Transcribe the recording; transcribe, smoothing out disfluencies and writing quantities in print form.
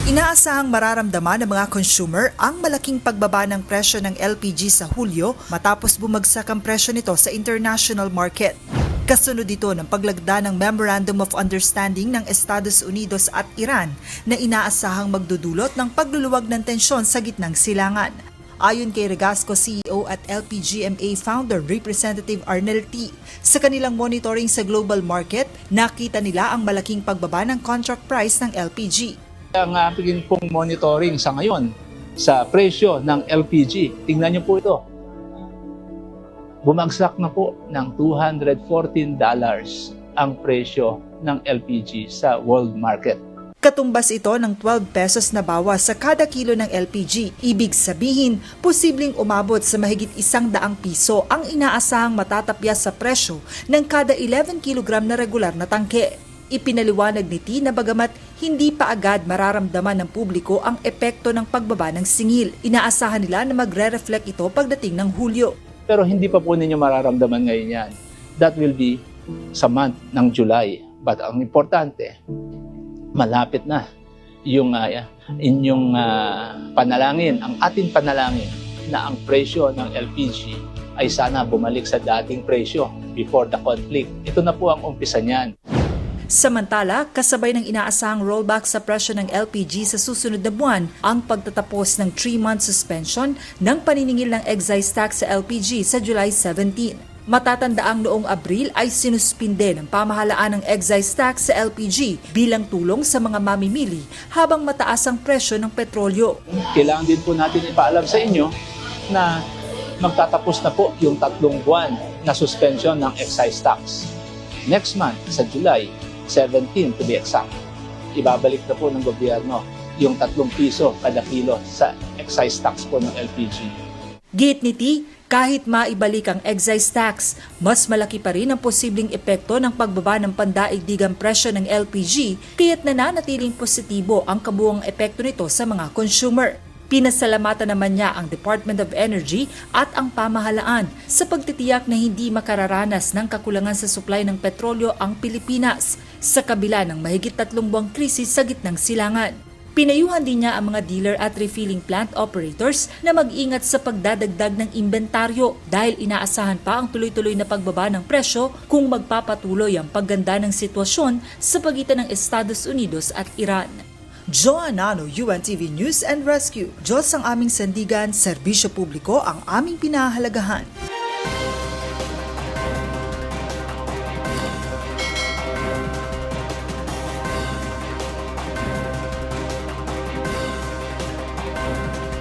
Inaasahang mararamdaman ng mga consumer ang malaking pagbaba ng presyo ng LPG sa Hulyo matapos bumagsak ang presyo nito sa international market. Kasunod dito ng paglagda ng Memorandum of Understanding ng Estados Unidos at Iran na inaasahang magdudulot ng pagluluwag ng tensyon sa gitnang silangan. Ayon kay Regasco CEO at LPGMA founder Representative Arnel T., sa kanilang monitoring sa global market, nakita nila ang malaking pagbaba ng contract price ng LPG. Ang aking pong monitoring sa ngayon sa presyo ng LPG, tingnan niyo po ito. Bumagsak na po ng $214 ang presyo ng LPG sa world market. Katumbas ito ng 12 pesos na bawas sa kada kilo ng LPG. Ibig sabihin, posibleng umabot sa mahigit 100 piso ang inaasahang matatapyas sa presyo ng kada 11 kilogram na regular na tangke. Ipinaliwanag ni T na bagamat hindi pa agad mararamdaman ng publiko ang epekto ng pagbaba ng singil, inaasahan nila na magre-reflect ito pagdating ng Hulyo. Pero hindi pa po ninyo mararamdaman ngayon yan. That will be sa month ng July. But ang importante, malapit na yung inyong panalangin, ang ating panalangin na ang presyo ng LPG ay sana bumalik sa dating presyo before the conflict. Ito na po ang umpisa niyan. Samantala, kasabay ng inaasahang rollback sa presyo ng LPG sa susunod na buwan ang pagtatapos ng 3-month suspension ng paniningil ng excise tax sa LPG sa July 17. Matatandaang noong Abril ay sinuspinde ng pamahalaan ng excise tax sa LPG bilang tulong sa mga mamimili habang mataas ang presyo ng petrolyo. Kailangan din po natin ipaalam sa inyo na magtatapos na po yung 3 buwan na suspension ng excise tax. Next month, sa July 17 to be exact, ibabalik na po ng gobyerno yung 3 piso kada kilo sa excise tax po ng LPG. Giit ni T, kahit maibalik ang excise tax, mas malaki pa rin ang posibleng epekto ng pagbaba ng pandaigdigang presyo ng LPG kaya't nananatiling positibo ang kabuuang epekto nito sa mga consumer. Pinasalamatan naman niya ang Department of Energy at ang pamahalaan sa pagtitiyak na hindi makararanas ng kakulangan sa supply ng petrolyo ang Pilipinas sa kabila ng mahigit 3 buwang krisis sa gitnang silangan. Pinayuhan din niya ang mga dealer at refilling plant operators na mag-ingat sa pagdadagdag ng inventaryo dahil inaasahan pa ang tuloy-tuloy na pagbaba ng presyo kung magpapatuloy ang pagganda ng sitwasyon sa pagitan ng Estados Unidos at Iran. Joanna Ano, UNTV News and Rescue. Diyos ang aming sandigan, serbisyo publiko ang aming pinahahalagahan.